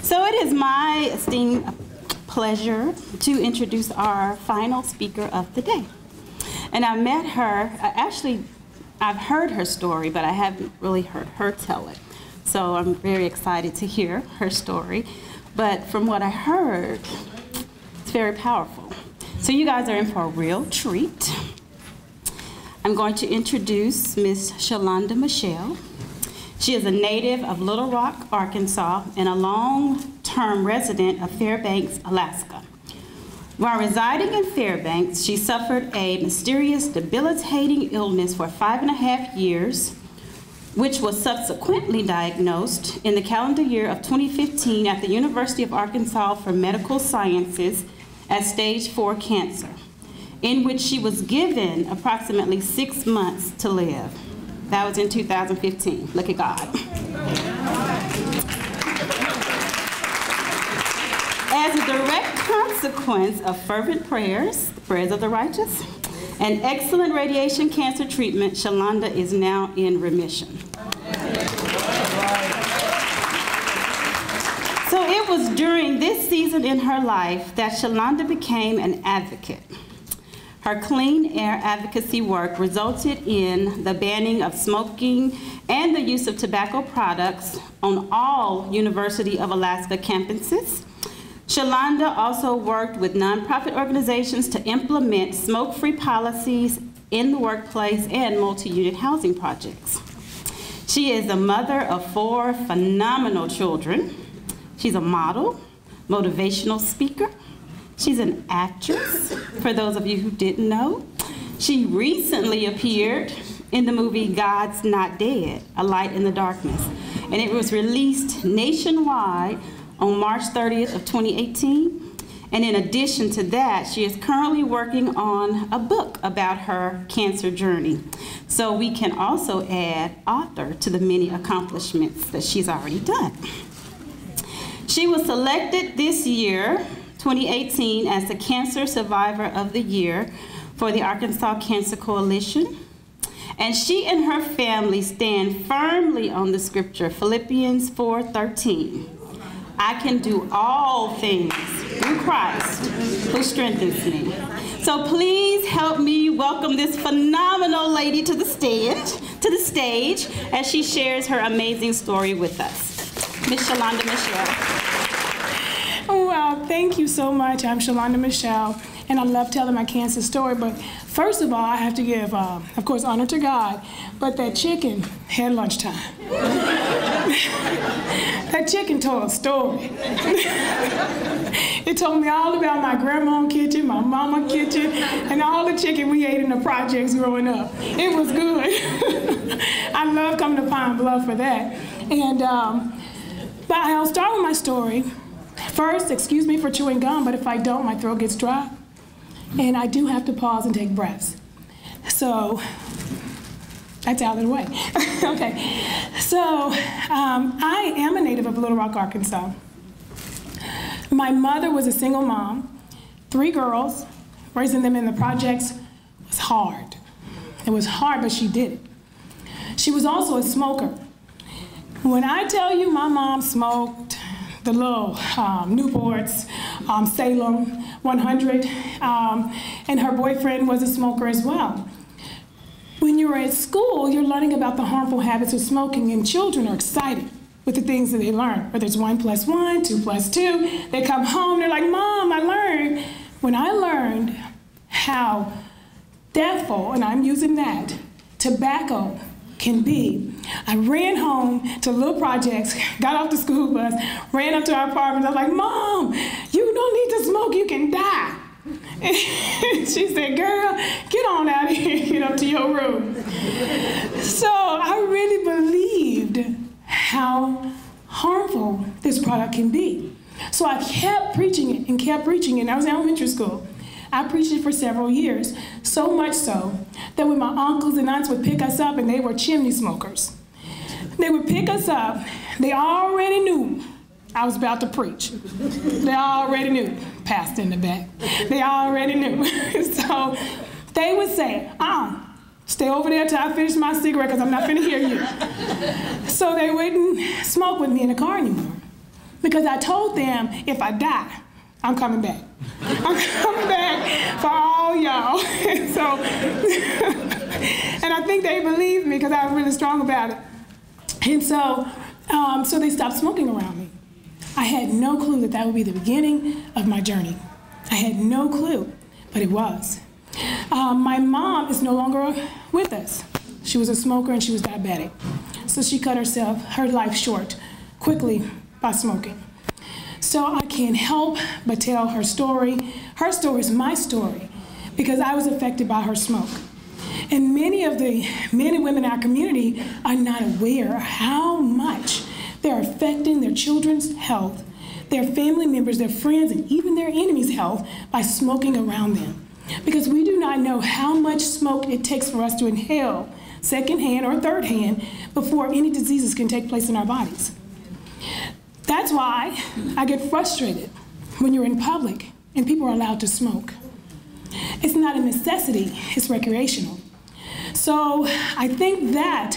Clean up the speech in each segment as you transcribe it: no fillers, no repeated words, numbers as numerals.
So it is my esteemed pleasure to introduce our final speaker of the day. And I met her, actually, I've heard her story, but I haven't really heard her tell it. So I'm very excited to hear her story. But from what I heard, it's very powerful. So you guys are in for a real treat. I'm going to introduce Miss Yolanda Michelle. She is a native of Little Rock, Arkansas, and a long-term resident of Fairbanks, Alaska. While residing in Fairbanks, she suffered a mysterious, debilitating illness for 5.5 years, which was subsequently diagnosed in the calendar year of 2015 at the University of Arkansas for Medical Sciences as stage 4 cancer, in which she was given approximately 6 months to live. That was in 2015. Look at God. As a direct consequence of fervent prayers, the prayers of the righteous, and excellent radiation cancer treatment, Yolanda is now in remission. So it was during this season in her life that Yolanda became an advocate. Her clean air advocacy work resulted in the banning of smoking and the use of tobacco products on all University of Alaska campuses. Yolanda also worked with nonprofit organizations to implement smoke-free policies in the workplace and multi-unit housing projects. She is the mother of 4 phenomenal children. She's a model, motivational speaker. She's an actress, for those of you who didn't know. She recently appeared in the movie God's Not Dead, A Light in the Darkness, and it was released nationwide on March 30th of 2018. And in addition to that, she is currently working on a book about her cancer journey. So we can also add author to the many accomplishments that she's already done. She was selected this year, 2018, as the Cancer Survivor of the Year for the Arkansas Cancer Coalition. And she and her family stand firmly on the scripture, Philippians 4:13. I can do all things through Christ who strengthens me. So please help me welcome this phenomenal lady to the stage as she shares her amazing story with us. Miss Yolanda Michelle. Well, thank you so much. I'm Yolanda Michelle, and I love telling my cancer story. But first of all, I have to give, of course, honor to God. But that chicken had lunchtime. That chicken told a story. It told me all about my grandma's kitchen, my mama's kitchen, and all the chicken we ate in the projects growing up. It was good. I love coming to Pine Bluff for that. And but I'll start with my story. First, excuse me for chewing gum, but if I don't, my throat gets dry. And I do have to pause and take breaths. So that's out of the way. Okay. So I am a native of Little Rock, Arkansas. My mother was a single mom, 3 girls. Raising them in the projects was hard. It was hard, but she did it. She was also a smoker. When I tell you my mom smoked the little Newports, Salem 100, and her boyfriend was a smoker as well. When you're at school, you're learning about the harmful habits of smoking, and children are excited with the things that they learn, whether it's 1 + 1, 2 + 2. They come home, they're like, Mom, I learned. When I learned how deathful, and I'm using that, tobacco can be, I ran home to little projects, got off the school bus, ran up to our apartment. I was like, Mom, you don't need to smoke, you can die. And she said, girl, get on out of here, get up to your room. So I really believed how harmful this product can be. So I kept preaching it and kept preaching it. I was in elementary school. I preached it for several years, so much so that when my uncles and aunts would pick us up, and they were chimney smokers, they would pick us up, they already knew I was about to preach. They already knew. Pastor in the back. They already knew. So they would say, stay over there till I finish my cigarette because I'm not finna hear you. So they wouldn't smoke with me in the car anymore. because I told them if I die, I'm coming back. I'm coming back for all y'all. And I think they believed me because I was really strong about it. And so they stopped smoking around me. I had no clue that that would be the beginning of my journey. I had no clue, but it was. My mom is no longer with us. She was a smoker and she was diabetic. So she cut her life short quickly by smoking. So I can't help but tell her story. Her story is my story because I was affected by her smoke. And many of the men and women in our community are not aware of how much they're affecting their children's health, their family members, their friends, and even their enemies' health by smoking around them. Because we do not know how much smoke it takes for us to inhale, secondhand or thirdhand, before any diseases can take place in our bodies. That's why I get frustrated when you're in public and people are allowed to smoke. It's not a necessity, it's recreational. So I think that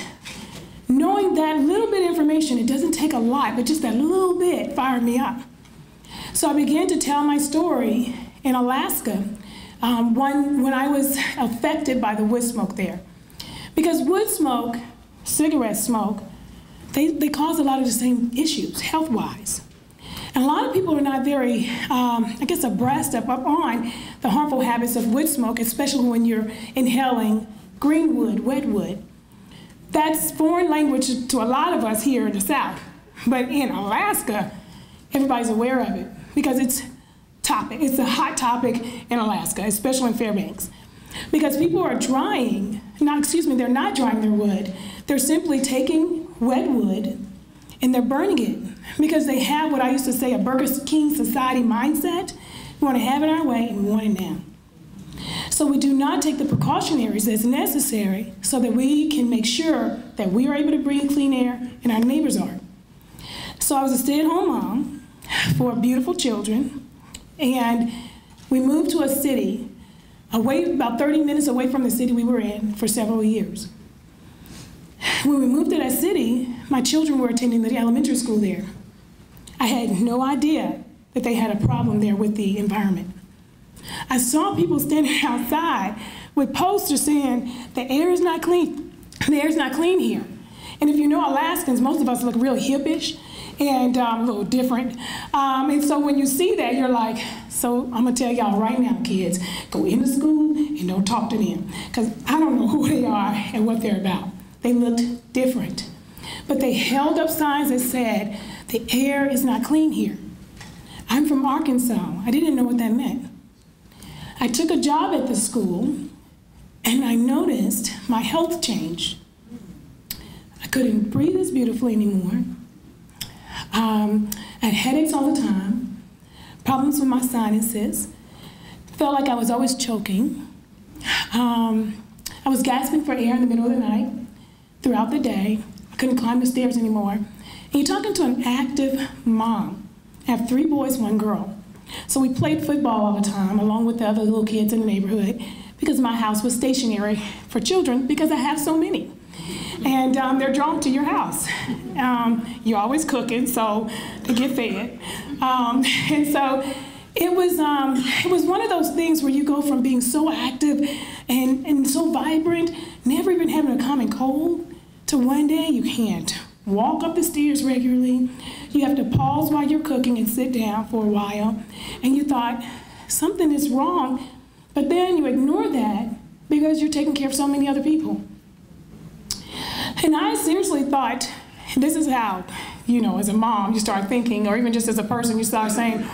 knowing that little bit of information, it doesn't take a lot, but just that little bit fired me up. So I began to tell my story in Alaska when I was affected by the wood smoke there. Because wood smoke, cigarette smoke, they cause a lot of the same issues, health-wise. And a lot of people are not very, abreast up on the harmful habits of wood smoke, especially when you're inhaling green wood, wet wood. That's foreign language to a lot of us here in the South. But in Alaska, everybody's aware of it because it's a hot topic in Alaska, especially in Fairbanks. Because people are they're not drying their wood. They're simply taking wet wood and they're burning it because they have what I used to say, a Burger King society mindset. We want to have it our way and we want it now. So we do not take the precautionaries that's necessary so that we can make sure that we are able to breathe clean air and our neighbors are. So I was a stay-at-home mom for beautiful children, and we moved to a city about 30 minutes away from the city we were in for several years. When we moved to that city, my children were attending the elementary school there. I had no idea that they had a problem there with the environment. I saw people standing outside with posters saying, the air is not clean. The air is not clean here. And if you know Alaskans, most of us look real hippish and a little different. And so when you see that, you're like, so I'm gonna tell y'all right now, kids, go into school and don't talk to them. Because I don't know who they are and what they're about. They looked different. But they held up signs that said, the air is not clean here. I'm from Arkansas. I didn't know what that meant. I took a job at the school and I noticed my health changed. I couldn't breathe as beautifully anymore. I had headaches all the time, problems with my sinuses, felt like I was always choking. I was gasping for air in the middle of the night, throughout the day. I couldn't climb the stairs anymore. And you're talking to an active mom. I have 3 boys, 1 girl. So we played football all the time, along with the other little kids in the neighborhood, because my house was stationary for children, because I have so many. And they're drawn to your house. You're always cooking, so they get fed. And so it was one of those things where you go from being so active and so vibrant, never even having a common cold, to one day you can't walk up the stairs regularly. You have to pause while you're cooking and sit down for a while. And you thought, something is wrong. But then you ignore that because you're taking care of so many other people. And I seriously thought, this is how, as a mom, you start thinking, or even just as a person, you start saying,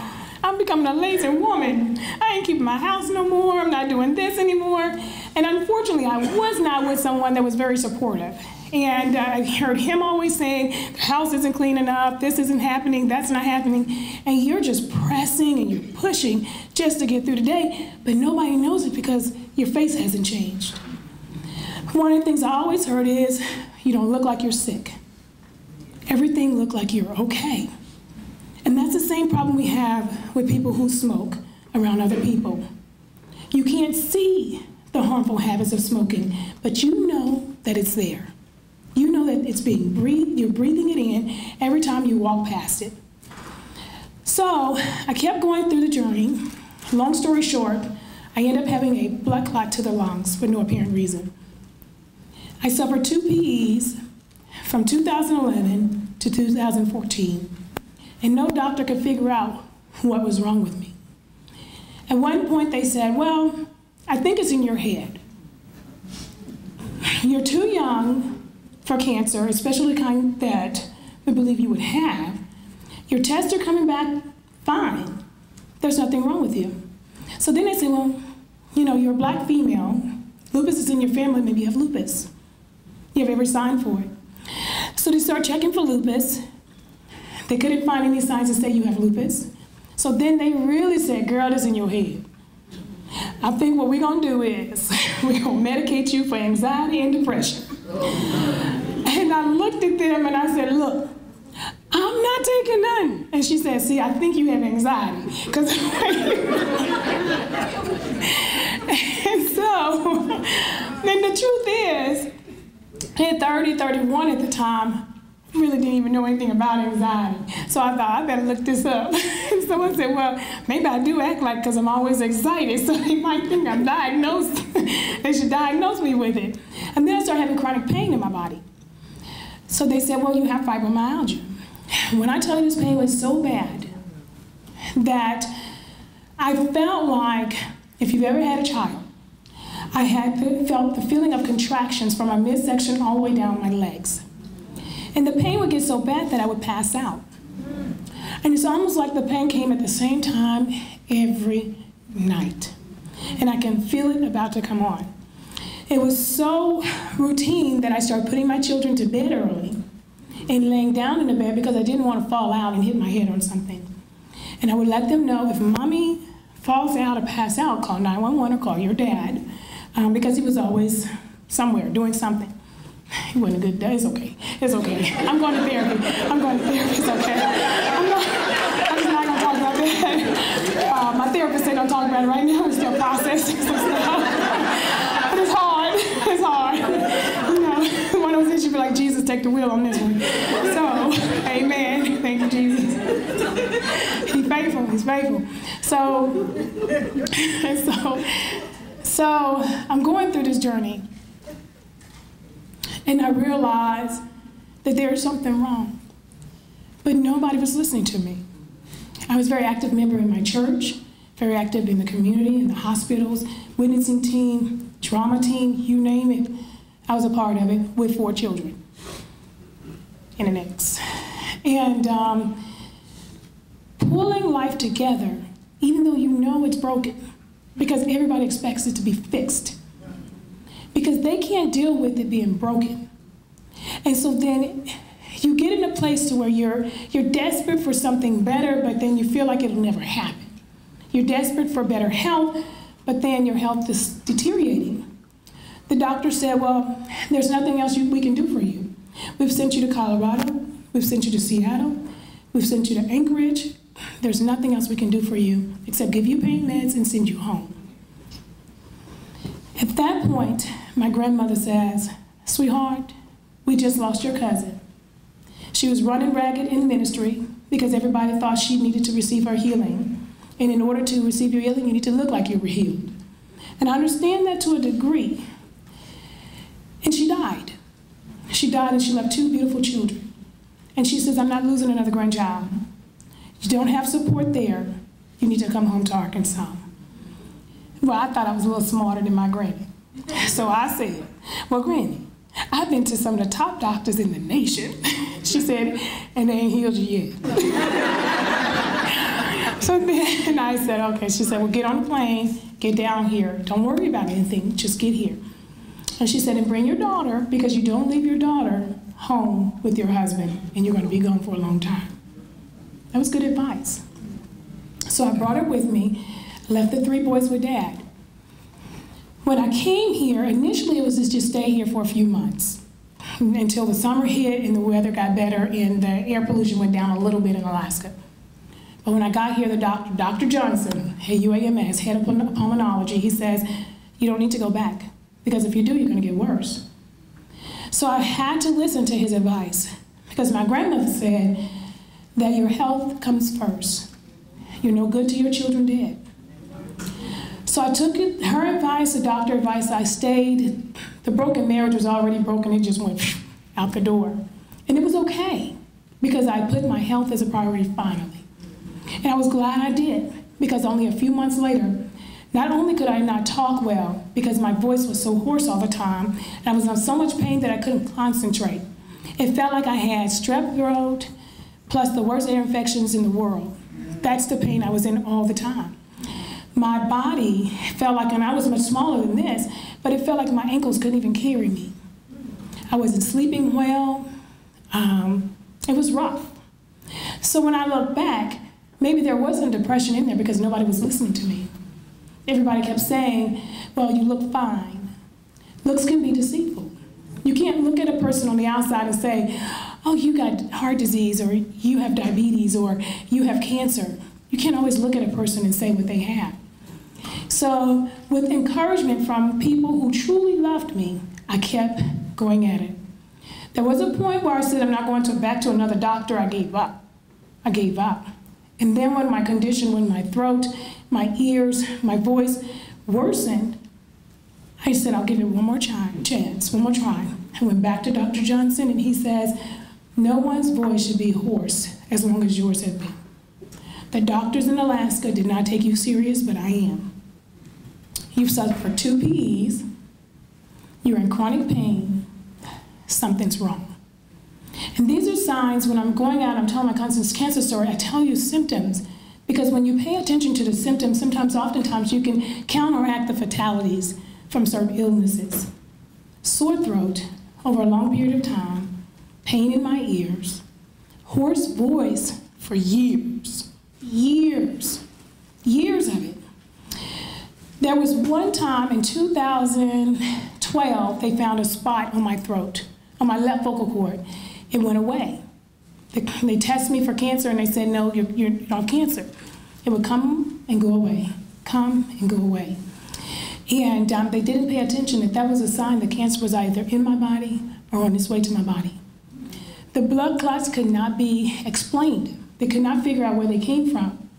I'm becoming a lazy woman. I ain't keeping my house no more. I'm not doing this anymore. And unfortunately, I was not with someone that was very supportive. And I heard him always saying, the house isn't clean enough, this isn't happening, that's not happening. And you're just pressing and you're pushing just to get through the day, but nobody knows it because your face hasn't changed. One of the things I always heard is, you don't look like you're sick. Everything look like you're okay. And that's the same problem we have with people who smoke around other people. You can't see the harmful habits of smoking, but you know that it's there. You know that it's being breathed, you're breathing it in every time you walk past it. So I kept going through the journey. Long story short, I ended up having a blood clot to the lungs for no apparent reason. I suffered 2 PEs from 2011 to 2014, and no doctor could figure out what was wrong with me. At one point they said, well, I think it's in your head. You're too young for cancer, especially the kind that we believe you would have. Your tests are coming back fine. There's nothing wrong with you. So then they said, well, you know, you're a black female. Lupus is in your family, maybe you have lupus. You have every sign for it. So they start checking for lupus. They couldn't find any signs to say you have lupus. So then they really said, girl, it's in your head. I think what we're gonna do is we're gonna medicate you for anxiety and depression. And I looked at them and I said, look, I'm not taking none. And she said, see, I think you have anxiety. And so, then the truth is, at 30, 31 at the time, I really didn't even know anything about anxiety. So I thought, I better look this up. And someone said, well, maybe I do act like, because I'm always excited, so they might think I'm diagnosed. They should diagnose me with it. And then I started having chronic pain in my body. So they said, well, you have fibromyalgia. When I tell you this pain was so bad that I felt like, if you've ever had a child, I felt the feeling of contractions from my midsection all the way down my legs. And the pain would get so bad that I would pass out. And it's almost like the pain came at the same time every night. And I can feel it about to come on. It was so routine that I started putting my children to bed early and laying down in the bed because I didn't want to fall out and hit my head on something. And I would let them know if mommy falls out or pass out, call 911 or call your dad, because he was always somewhere doing something. He wasn't a good day. It's okay. It's okay. I'm going to therapy. I'm going to therapy. It's okay. I'm just not going to talk about that. My therapist said don't talk about it right now. We're still processing some stuff. But it's hard. It's hard. You know, one of those things you feel like, Jesus, take the wheel on this one. So, amen. Thank you, Jesus. He's faithful. He's faithful. So I'm going through this journey. And I realized that there was something wrong. But nobody was listening to me. I was a very active member in my church, very active in the community, in the hospitals, witnessing team, trauma team, you name it. I was a part of it with 4 children and an ex. And pulling life together, even though you know it's broken, because everybody expects it to be fixed. Because they can't deal with it being broken. And so then you get in a place to where you're desperate for something better, but then you feel like it'll never happen. You're desperate for better health, but then your health is deteriorating. The doctor said, well, there's nothing else we can do for you. We've sent you to Colorado, we've sent you to Seattle, we've sent you to Anchorage. There's nothing else we can do for you except give you pain meds and send you home. At that point, my grandmother says, sweetheart, we just lost your cousin. She was running ragged in ministry because everybody thought she needed to receive her healing. And in order to receive your healing, you need to look like you were healed. And I understand that to a degree. And she died. She died and she left 2 beautiful children. And she says, I'm not losing another grandchild. You don't have support there. You need to come home to Arkansas. Well, I thought I was a little smarter than my granny. So I said, well, Granny, I've been to some of the top doctors in the nation. She said, and they ain't healed you yet. So then I said, okay. She said, well, get on the plane, get down here. Don't worry about anything, just get here. And she said, and bring your daughter, because you don't leave your daughter home with your husband, and you're going to be gone for a long time. That was good advice. So I brought her with me, left the 3 boys with Dad. When I came here, initially it was just stay here for a few months until the summer hit and the weather got better and the air pollution went down a little bit in Alaska. But when I got here, the doctor, Dr. Johnson, at UAMS, head of pulmonology, he says, you don't need to go back because if you do, you're going to get worse. So I had to listen to his advice because my grandmother said that your health comes first You're no good to your children dead. So I took her advice, the doctor advice. I stayed. The broken marriage was already broken. It just went out the door. And it was okay because I put my health as a priority finally. And I was glad I did because only a few months later, not only could I not talk well because my voice was so hoarse all the time, and I was in so much pain that I couldn't concentrate. It felt like I had strep throat plus the worst ear infections in the world. That's the pain I was in all the time. My body felt like, and I was much smaller than this, but it felt like my ankles couldn't even carry me. I wasn't sleeping well. It was rough. So when I look back, maybe there wasn't depression in there because nobody was listening to me. Everybody kept saying, well, you look fine. Looks can be deceitful. You can't look at a person on the outside and say, oh, you got heart disease, or you have diabetes, or you have cancer. You can't always look at a person and say what they have. So with encouragement from people who truly loved me, I kept going at it. There was a point where I said, I'm not going back to another doctor. I gave up. I gave up. And then when my condition, when my throat, my ears, my voice worsened, I said, I'll give it one more chance, one more try. I went back to Dr. Johnson, and he says, no one's voice should be hoarse as long as yours has been. The doctors in Alaska did not take you serious, but I am. You've suffered for 2 PEs. You're in chronic pain. Something's wrong. And these are signs when I'm going out, I'm telling my cancer story, I tell you symptoms. Because when you pay attention to the symptoms, oftentimes you can counteract the fatalities from certain illnesses. Sore throat over a long period of time, pain in my ears, hoarse voice for years of it. There was one time in 2012, they found a spot on my throat, on my left vocal cord. It went away. They tested me for cancer and they said, no, you don't have cancer. It would come and go away, come and go away. And they didn't pay attention that was a sign that cancer was either in my body or on its way to my body. The blood clots could not be explained. They could not figure out where they came from.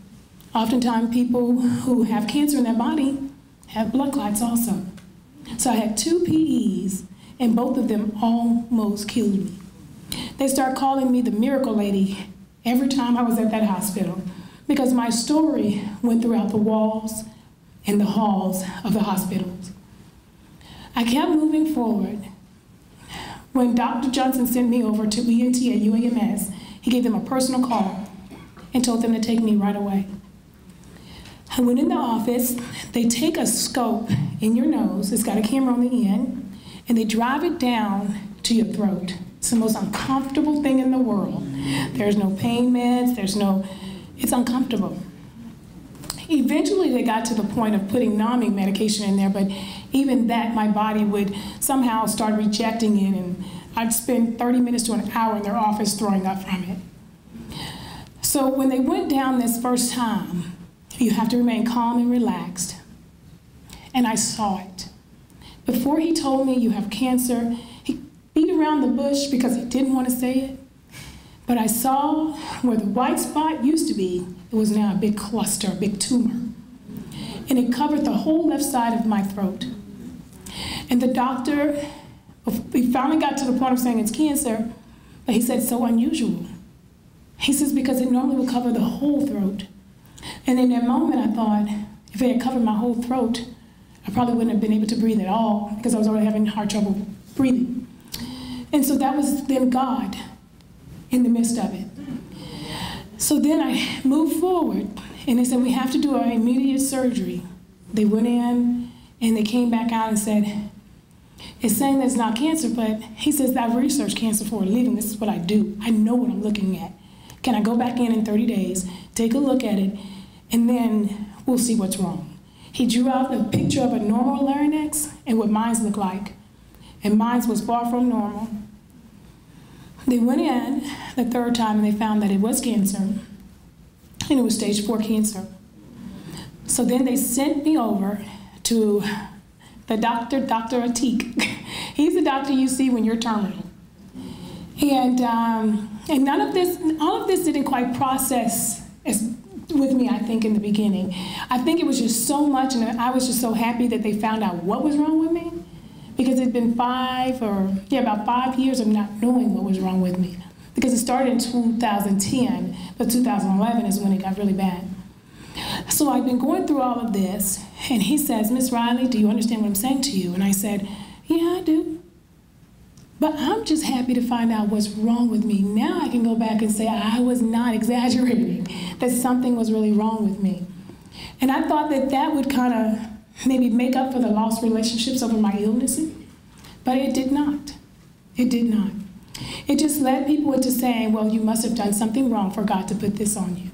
Oftentimes people who have cancer in their body have blood clots also. So I had 2 PEs and both of them almost killed me. They started calling me the miracle lady every time I was at that hospital because my story went throughout the walls and the halls of the hospitals. I kept moving forward. When Dr. Johnson sent me over to ENT at UAMS, he gave them a personal call and told them to take me right away. I went in the office. They take a scope in your nose, it's got a camera on the end, and they drive it down to your throat. It's the most uncomfortable thing in the world. There's no pain meds, it's uncomfortable. Eventually they got to the point of putting numbing medication in there, but even that, my body would somehow start rejecting it, and I'd spend 30 minutes to an hour in their office throwing up from it. So when they went down this first time, you have to remain calm and relaxed. And I saw it. Before he told me you have cancer, he beat around the bush because he didn't want to say it. But I saw where the white spot used to be, it was now a big cluster, a big tumor. And it covered the whole left side of my throat. And the doctor, he finally got to the point of saying it's cancer, but he said it's so unusual. He says because it normally would cover the whole throat. And in that moment I thought, if it had covered my whole throat, I probably wouldn't have been able to breathe at all because I was already having hard trouble breathing. And so that was then God in the midst of it. So then I moved forward and they said, we have to do an immediate surgery. They went in and they came back out and said, it's saying that it's not cancer, but he says, I've researched cancer for a living. This is what I do. I know what I'm looking at. Can I go back in 30 days, take a look at it, and then we'll see what's wrong. He drew out a picture of a normal larynx and what mine looked like. And mine was far from normal. They went in the 3rd time and they found that it was cancer, and it was stage 4 cancer. So then they sent me over to the Dr. Atik. He's the doctor you see when you're terminal. And all of this didn't quite process as with me, I think, in the beginning. I think it was just so much, and I was just so happy that they found out what was wrong with me, because it'd been about 5 years of not knowing what was wrong with me. Because it started in 2010, but 2011 is when it got really bad. So I've been going through all of this, and he says, Miss Riley, do you understand what I'm saying to you? And I said, yeah, I do. But I'm just happy to find out what's wrong with me. Now I can go back and say I was not exaggerating, that something was really wrong with me. And I thought that that would kind of maybe make up for the lost relationships over my illness, but it did not. It did not. It just led people into saying, well, you must have done something wrong for God to put this on you.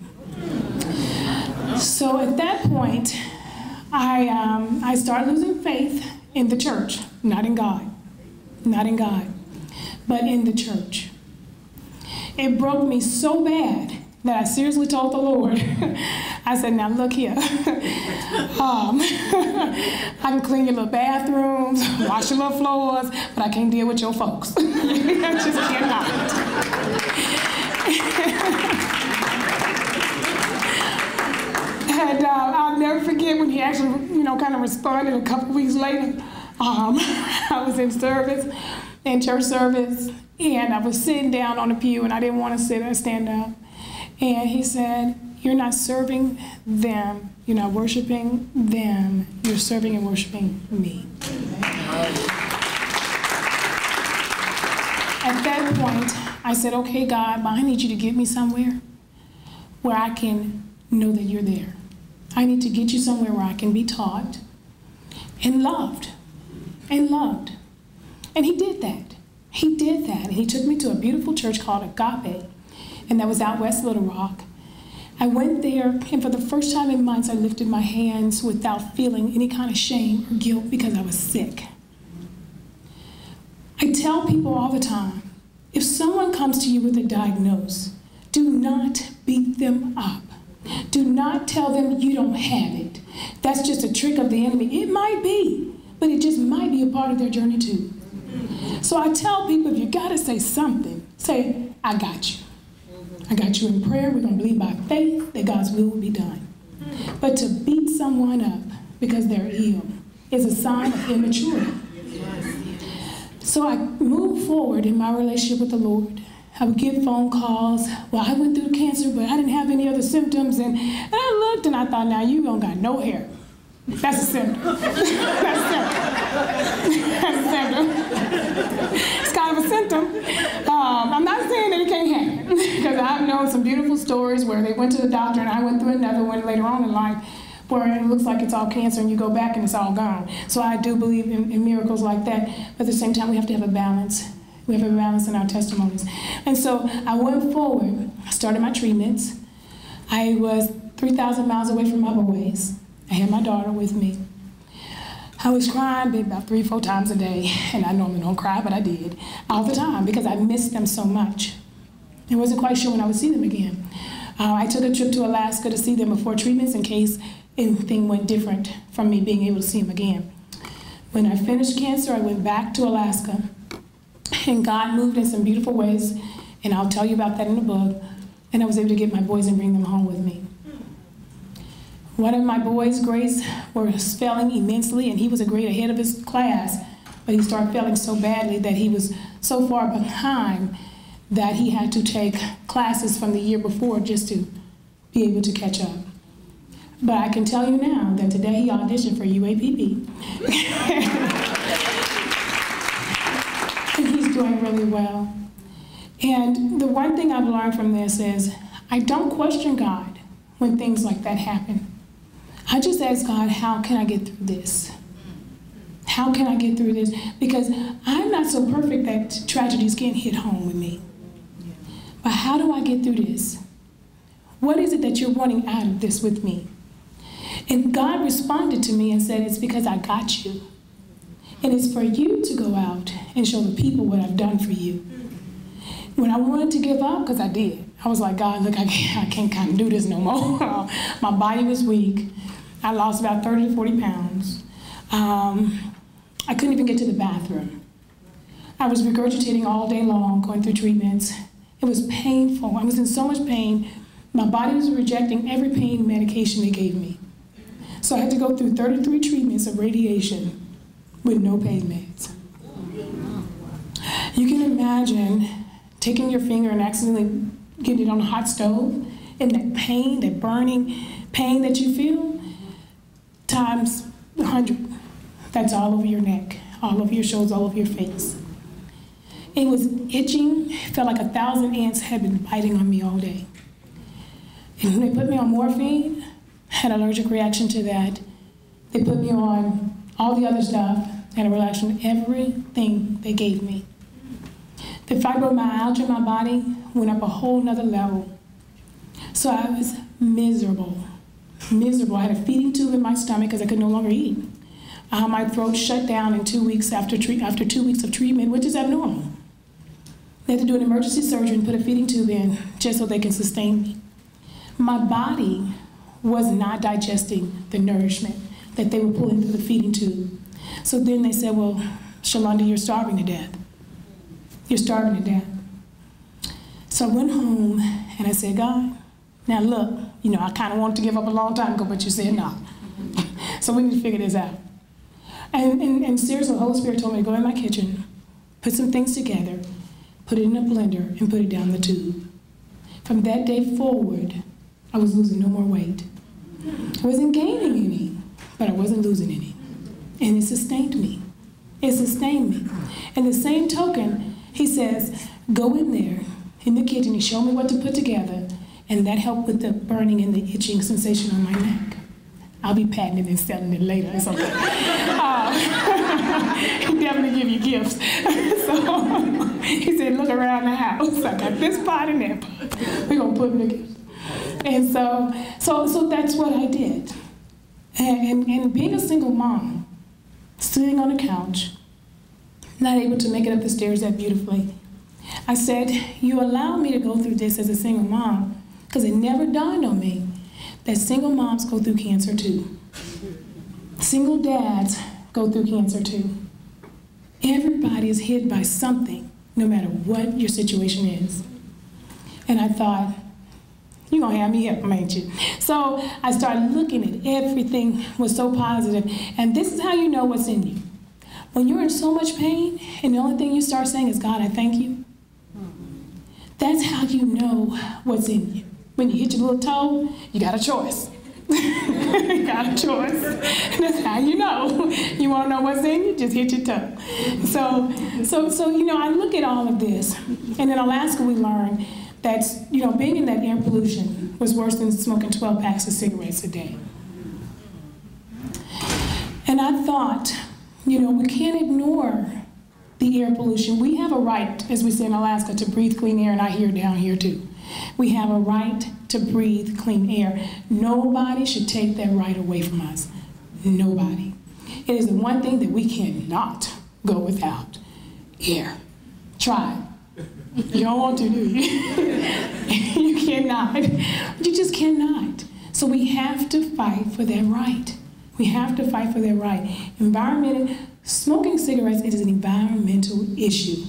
So at that point, I started losing faith in the church, not in God, but in the church. It broke me so bad that I seriously told the Lord, I said, now look here, I can clean your little bathrooms, wash your little floors, but I can't deal with your folks. I just cannot. And I'll never forget when he actually, kind of responded a couple weeks later. I was in church service, and I was sitting down on the pew, and I didn't want to sit or stand up. And he said, you're not serving them, you're not worshiping them, you're serving and worshiping me. At that point, I said, okay, God, but I need you to get me somewhere where I can know that you're there. I need to get you somewhere where I can be taught and loved. And he did that. He did that. And he took me to a beautiful church called Agape, and that was out West Little Rock. I went there, and for the first time in months, I lifted my hands without feeling any kind of shame or guilt because I was sick. I tell people all the time, if someone comes to you with a diagnosis, do not beat them up. Do not tell them you don't have it. That's just a trick of the enemy. It might be, but it just might be a part of their journey too. So I tell people, if you gotta say something, say, I got you. I got you in prayer. We're gonna believe by faith that God's will be done. But to beat someone up because they're ill is a sign of immaturity. So I moved forward in my relationship with the Lord. I would get phone calls. Well, I went through cancer, but I didn't have any other symptoms. And I looked and I thought, now you don't got no hair. That's a symptom. That's a symptom. That's a symptom. It's kind of a symptom. I'm not saying that it can't happen, because I've known some beautiful stories where they went to the doctor, and I went through another one later on in life where it looks like it's all cancer and you go back and it's all gone. So I do believe in miracles like that, but at the same time we have to have a balance. We have a balance in our testimonies. And so I went forward, I started my treatments. I was 3,000 miles away from my boys. I had my daughter with me. I was crying about 3-4 times a day, and I normally don't cry, but I did, all the time, because I missed them so much. I wasn't quite sure when I would see them again. I took a trip to Alaska to see them before treatments in case anything went different from me being able to see them again. When I finished cancer, I went back to Alaska, and God moved in some beautiful ways, and I'll tell you about that in the book, and I was able to get my boys and bring them home with me. One of my boys' grades was failing immensely, and he was a grade ahead of his class, but he started failing so badly that he was so far behind that he had to take classes from the year before just to be able to catch up. But I can tell you now that today he auditioned for UAPB. And he's doing really well. And the one thing I've learned from this is I don't question God when things like that happen. I just ask God, how can I get through this? How can I get through this? Because I'm not so perfect that tragedies can't hit home with me. But how do I get through this? What is it that you're wanting out of this with me? And God responded to me and said, it's because I got you. And it's for you to go out and show the people what I've done for you. When I wanted to give up, because I did, I was like, God, look, I can't kind of do this no more. My body was weak. I lost about 30 to 40 pounds. I couldn't even get to the bathroom. I was regurgitating all day long, going through treatments. It was painful. I was in so much pain My body was rejecting every pain medication they gave me. So I had to go through 33 treatments of radiation with no pain meds. You can imagine taking your finger and accidentally getting it on a hot stove, and that pain, that burning pain that you feel, times 100. That's all over your neck, all over your shoulders, all over your face. It was itching. It felt like 1,000 ants had been biting on me all day. And when they put me on morphine, I had an allergic reaction to that. They put me on all the other stuff, and a reaction to everything they gave me. The fibromyalgia in my body went up a whole nother level. So I was miserable, miserable. I had a feeding tube in my stomach because I could no longer eat. My throat shut down in 2 weeks after 2 weeks of treatment, which is abnormal. They had to do an emergency surgery and put a feeding tube in just so they can sustain me. My body was not digesting the nourishment that they were pulling through the feeding tube. So then they said, well, Shalonda, you're starving to death. You're starving to death. So I went home and I said, God, now look, you know, I kind of wanted to give up a long time ago, but you said no. So we need to figure this out. And seriously, the Holy Spirit told me to go in my kitchen, put some things together, put it in a blender, and put it down the tube. From that day forward, I was losing no more weight. I wasn't gaining any, but I wasn't losing any. And it sustained me. It sustained me. And the same token, he says, go in there, in the kitchen, he showed me what to put together, and that helped with the burning and the itching sensation on my neck. I'll be patenting and selling it later. It's okay. He definitely give you gifts. So he said, look around the house. I got this pot and that pot. We're going to put them together. And so that's what I did. And being a single mom, sitting on a couch, not able to make it up the stairs that beautifully, I said, you allow me to go through this as a single mom, because it never dawned on me that single moms go through cancer too. Single dads go through cancer too. Everybody is hit by something, no matter what your situation is. And I thought, you're gonna have me help them, ain't you? So I started looking at everything was so positive, and this is how you know what's in you. When you're in so much pain, and the only thing you start saying is, God, I thank you. That's how you know what's in you. When you hit your little toe, you got a choice. You got a choice. And that's how you know. You want to know what's in you? Just hit your toe. So you know, I look at all of this. And in Alaska, we learned that, you know, being in that air pollution was worse than smoking 12 packs of cigarettes a day. And I thought, you know, we can't ignore the air pollution. We have a right, as we say in Alaska, to breathe clean air, and I hear down here too. We have a right to breathe clean air. Nobody should take that right away from us. Nobody. It is the one thing that we cannot go without. Air. Try it. You don't want to, do you? You cannot. You just cannot. So we have to fight for that right. We have to fight for that right. Smoking cigarettes, it is an environmental issue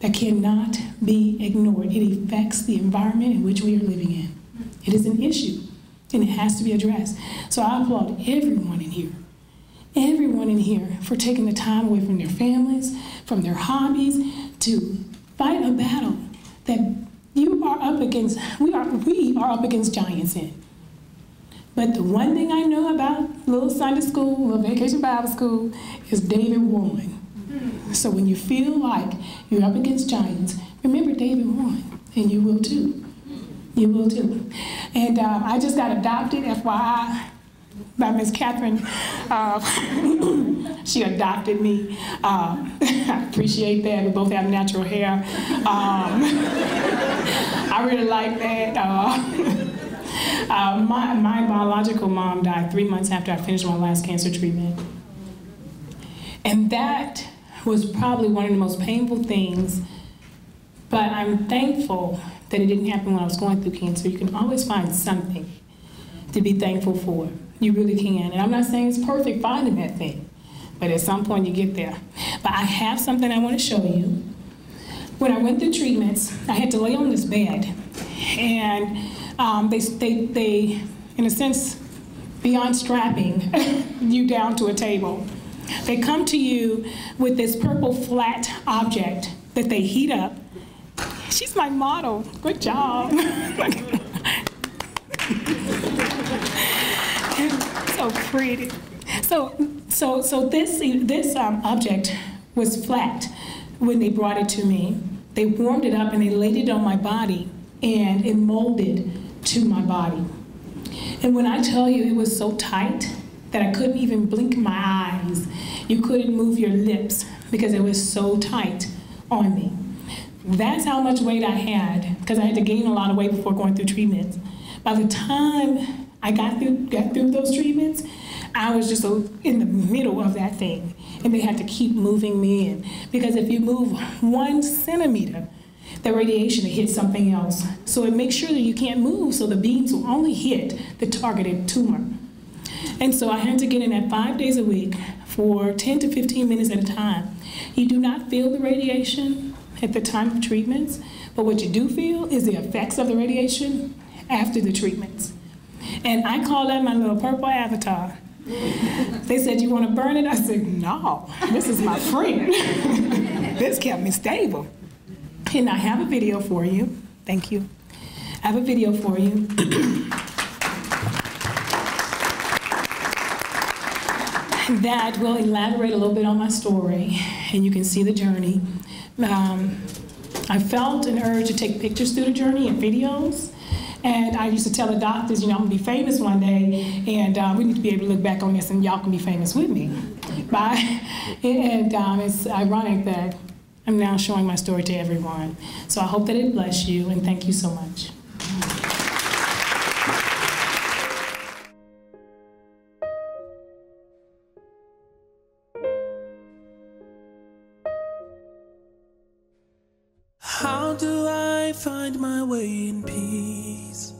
that cannot be ignored. It affects the environment in which we are living in. It is an issue, and it has to be addressed. So I applaud everyone in here for taking the time away from their families, from their hobbies, to fight a battle that you are up against, we are up against giants in. But the one thing I know about little Sunday school, little vacation Bible school, is David won. So when you feel like you're up against giants, remember David won, and you will too. You will too. And I just got adopted, FYI, by Miss Catherine. She adopted me. I appreciate that. We both have natural hair. I really like that. My biological mom died 3 months after I finished my last cancer treatment. And that was probably one of the most painful things, but I'm thankful that it didn't happen when I was going through cancer. You can always find something to be thankful for. You really can. And I'm not saying it's perfect finding that thing, but at some point you get there. But I have something I want to show you. When I went through treatments, I had to lay on this bed, and they, in a sense, beyond strapping you down to a table, they come to you with this purple flat object that they heat up. She's my model. Good job. So pretty. So this object was flat when they brought it to me. They warmed it up and they laid it on my body, and it molded to my body. And when I tell you it was so tight that I couldn't even blink my eyes, you couldn't move your lips because it was so tight on me. That's how much weight I had, because I had to gain a lot of weight before going through treatments. By the time I got through those treatments, I was just in the middle of that thing, and they had to keep moving me in, because if you move 1 centimeter, the radiation hits something else. So it makes sure that you can't move, so the beams will only hit the targeted tumor. And so I had to get in at 5 days a week for 10 to 15 minutes at a time. You do not feel the radiation at the time of treatments, but what you do feel is the effects of the radiation after the treatments. And I call that my little purple avatar. They said, "You want to burn it?" I said, "No, this is my friend." This kept me stable. And I have a video for you. Thank you. I have a video for you. That will elaborate a little bit on my story, and you can see the journey. I felt an urge to take pictures through the journey and videos. And I used to tell the doctors, you know, I'm gonna be famous one day, and we need to be able to look back on this, and y'all can be famous with me. And it's ironic that I'm now showing my story to everyone. So I hope that it bless you, and thank you so much. How do I find my way in peace?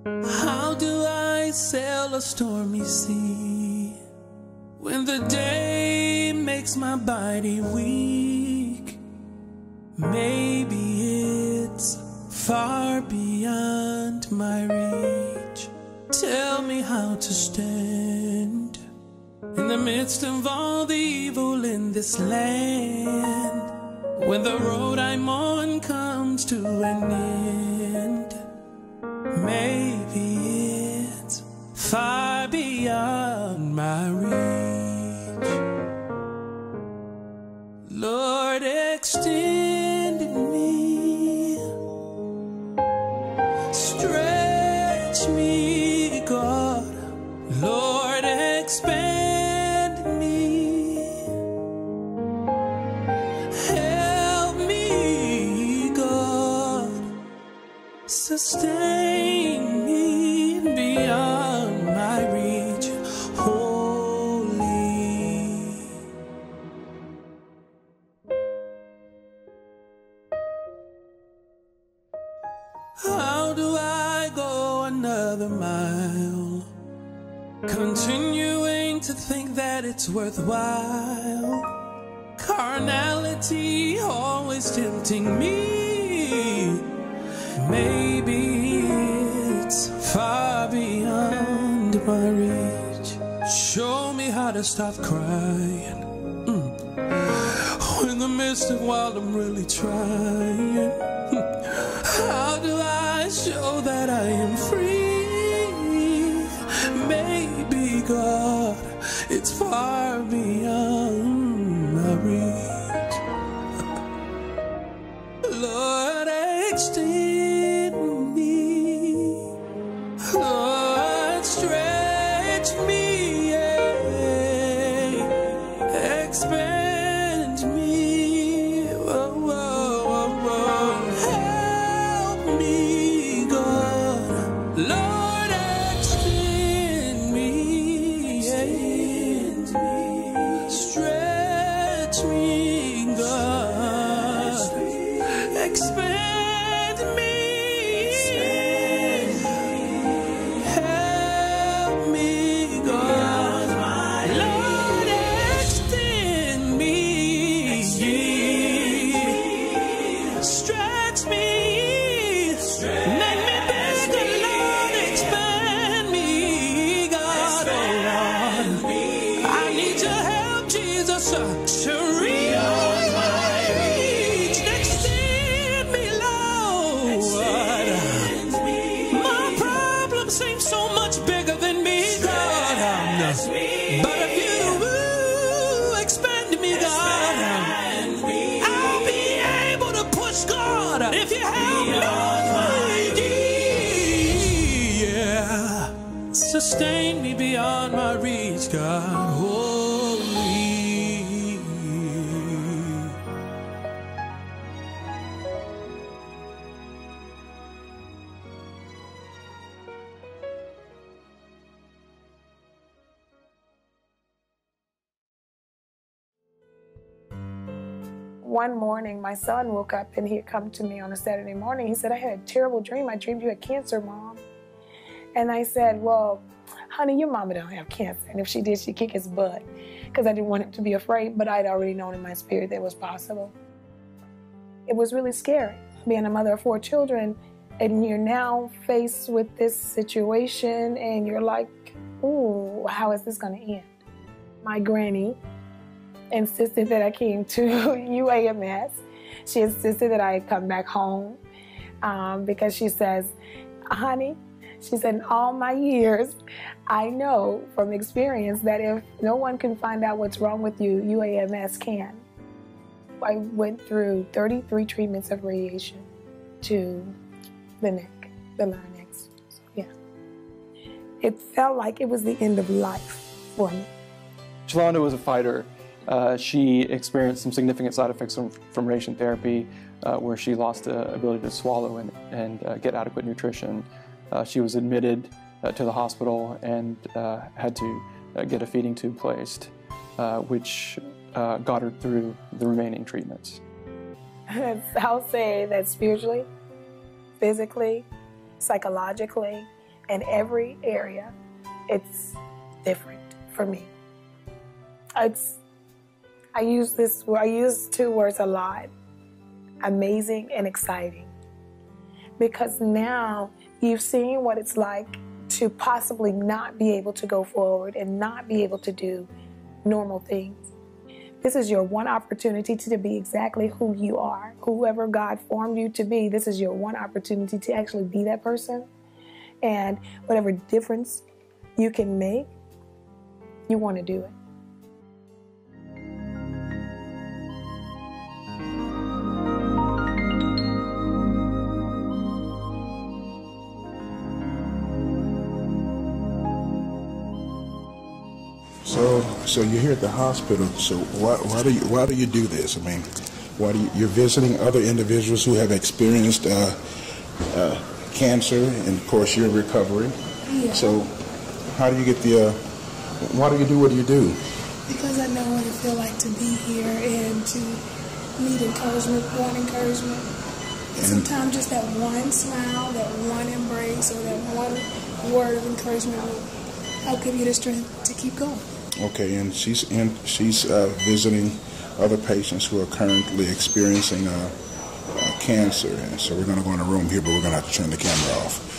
How do I sail a stormy sea when the day makes my body weak? Maybe it's far beyond my reach. Tell me how to stand in the midst of all the evil in this land, when the road I'm on comes to an end. Maybe it's far beyond my reach. Lord, extend me, stretch me, God. Lord, expand me, help me, God, sustain me beyond my reach, holy. How do I go another mile, continuing to think that it's worthwhile? Carnality always tempting me. Maybe it's far beyond my reach. Show me how to stop crying in the midst of while I'm really trying. How do I show that I am free? Maybe, God, it's far beyond my reach. Lord, extend me, Lord, stretch me, yeah. Expand me, whoa, whoa, whoa, whoa. Help me, God, But if you expand me, God, I'll be able to push, God, if you help me. Yeah. Sustain me beyond my reach, God. One morning, my son woke up and he had come to me on a Saturday morning. He said, I had a terrible dream. I dreamed you had cancer, Mom. And I said, well, honey, your mama don't have cancer. And if she did, she'd kick his butt. Because I didn't want him to be afraid, but I'd already known in my spirit that it was possible. It was really scary, being a mother of 4 children, and you're now faced with this situation, and you're like, ooh, how is this going to end? My granny insisted that I came to UAMS. She insisted that I come back home because she says, honey, she said, in all my years, I know from experience that if no one can find out what's wrong with you, UAMS can. I went through 33 treatments of radiation to the neck, the larynx. So, yeah. It felt like it was the end of life for me. Yolanda was a fighter. She experienced some significant side effects from radiation therapy, where she lost the ability to swallow and get adequate nutrition. She was admitted to the hospital and had to get a feeding tube placed, which got her through the remaining treatments. I'll say that spiritually, physically, psychologically, in every area, it's different for me. I use 2 words a lot, amazing and exciting. Because now you've seen what it's like to possibly not be able to go forward and not be able to do normal things. This is your one opportunity to be exactly who you are. Whoever God formed you to be, this is your one opportunity to actually be that person. And whatever difference you can make, you want to do it. So you're here at the hospital. So why do you do this? I mean, you're visiting other individuals who have experienced cancer, and of course you're recovering. Yeah. So how do you get why do you do what you do? Because I know what it feels like to be here and to need encouragement, want encouragement. And sometimes just that one smile, that one embrace, or that one word of encouragement will help give you the strength to keep going. Okay, and she's visiting other patients who are currently experiencing cancer. And so we're going to go in a room here, but we're going to have to turn the camera off.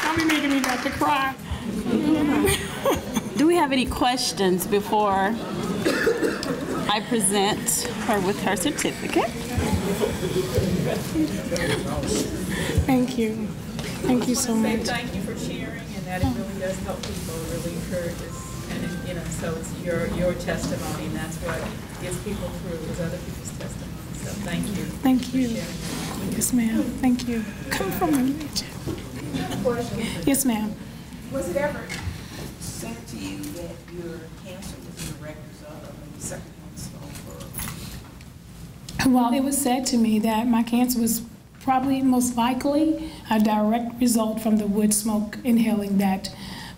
I'll be making me about to cry. Do we have any questions before I present her with her certificate? Thank you. Thank you so much. Thank you for sharing, and that it really does help people, really encourages, and so it's your testimony, and that's what gets people through, is other people's testimony. So thank you. Thank you. Yes, ma'am. Thank you. Come from a region. Yes, ma'am. Was it ever said to you that your cancer was in the records of maybe second over? Well, it was said to me that my cancer was probably most likely a direct result from the wood smoke, inhaling that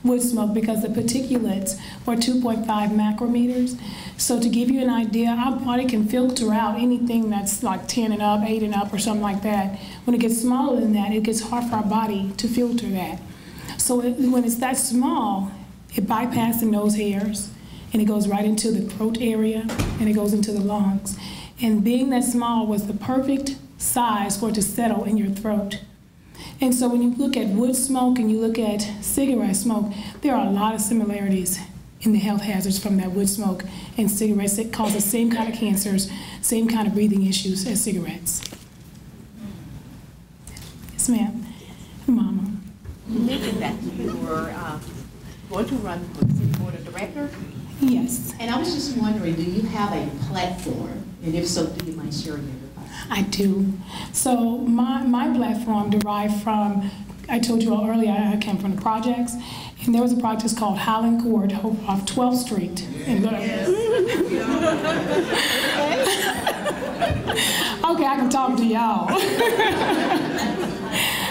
wood smoke, because the particulates were 2.5 micrometers. So to give you an idea, our body can filter out anything that's like 10 and up, 8 and up, or something like that. When it gets smaller than that, it gets hard for our body to filter that. So when it's that small, it bypasses the nose hairs, and it goes right into the throat area, and it goes into the lungs. And being that small was the perfect size for it to settle in your throat. And so when you look at wood smoke and you look at cigarette smoke, there are a lot of similarities in the health hazards from that wood smoke and cigarettes that cause the same kind of cancers, same kind of breathing issues as cigarettes. Yes, ma'am. Mama. You mentioned that you were going to run for the city board of director. Yes. And I was just wondering, do you have a platform? And if so, do you mind sharing it with us? I do. So my platform derived from, I told you all earlier, I came from the projects, and there was a project called Highland Court off 12th Street. Okay, I can talk to y'all.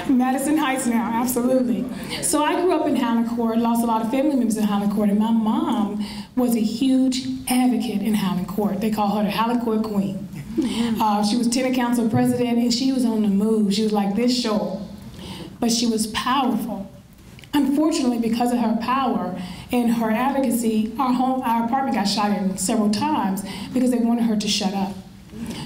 Madison Heights now, absolutely. So I grew up in Highland Court, lost a lot of family members in Highland Court, and my mom was a huge advocate in Highland Court. They call her the Highland Court Queen. She was tenant council president, and she was on the move. She was like this short, but she was powerful. Unfortunately, because of her power and her advocacy, our apartment got shot in several times because they wanted her to shut up.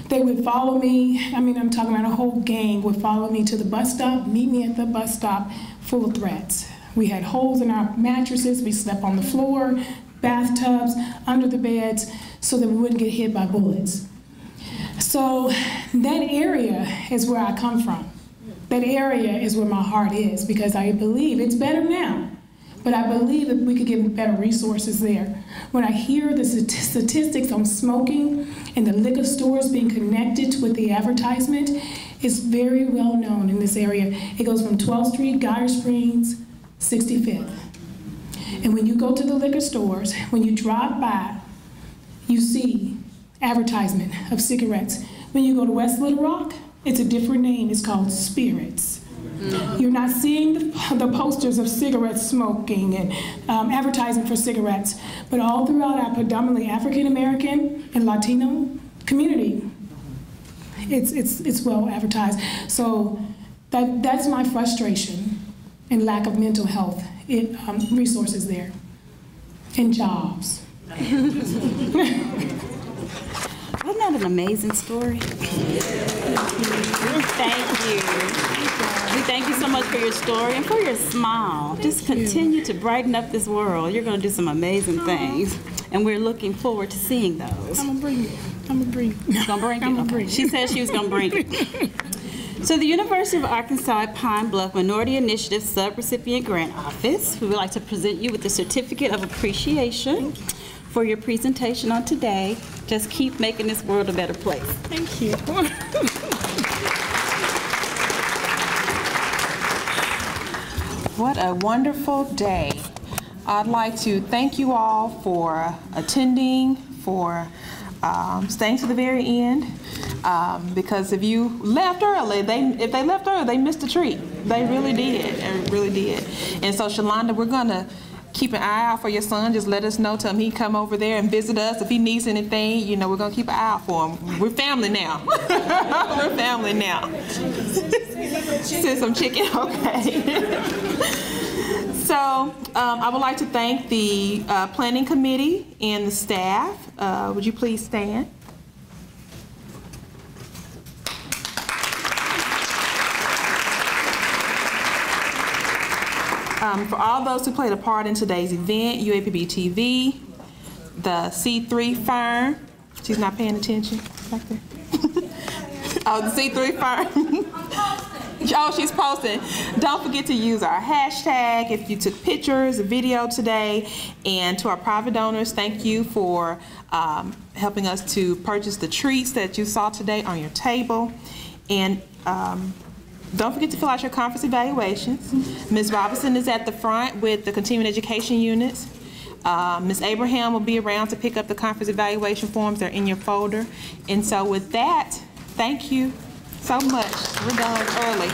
They would follow me, I'm talking about a whole gang, would follow me to the bus stop, meet me at the bus stop, full of threats. We had holes in our mattresses, we slept on the floor, bathtubs, under the beds, so that we wouldn't get hit by bullets. So that area is where I come from. That area is where my heart is, because I believe it's better now, but I believe that we could get better resources there. When I hear the statistics on smoking and the liquor stores being connected with the advertisement, it's very well known in this area. It goes from 12th Street, Geyer Springs, 65th. And when you go to the liquor stores, when you drive by, you see advertisement of cigarettes. When you go to West Little Rock, it's a different name. It's called Spirits. You're not seeing the posters of cigarette smoking and advertising for cigarettes, but all throughout our predominantly African American and Latino community, it's well advertised. So that's my frustration and lack of mental health resources there and jobs. Wasn't that an amazing story? Thank you. We thank you so much for your story and for your smile. Just continue to brighten up this world. You're going to do some amazing things, and we're looking forward to seeing those. I'm going to bring it. I'm going to bring it. Gonna bring it? I'm going to bring it. She said she was going to bring it. So the University of Arkansas at Pine Bluff Minority Initiative Subrecipient Grant Office, we would like to present you with the Certificate of Appreciation for your presentation on today. Just keep making this world a better place. Thank you. What a wonderful day. I'd like to thank you all for attending, for staying to the very end, because if you left early, if they left early, they missed a treat. They really did, they really did. And so, Yolanda, we're gonna keep an eye out for your son. Just let us know, tell him he come over there and visit us. If he needs anything, you know, we're gonna keep an eye out for him. We're family now. We're family now. Send some chicken, okay. So I would like to thank the planning committee and the staff. Would you please stand? For all those who played a part in today's event, UAPB-TV, the C3 firm, she's not paying attention back there. Oh, the C3 firm. Oh, she's posting. Don't forget to use our hashtag if you took pictures, a video today. And to our private donors, thank you for helping us to purchase the treats that you saw today on your table. And don't forget to fill out your conference evaluations. Ms. Robinson is at the front with the continuing education units. Ms. Abraham will be around to pick up the conference evaluation forms. They're in your folder. And so with that, thank you so much. We're done early.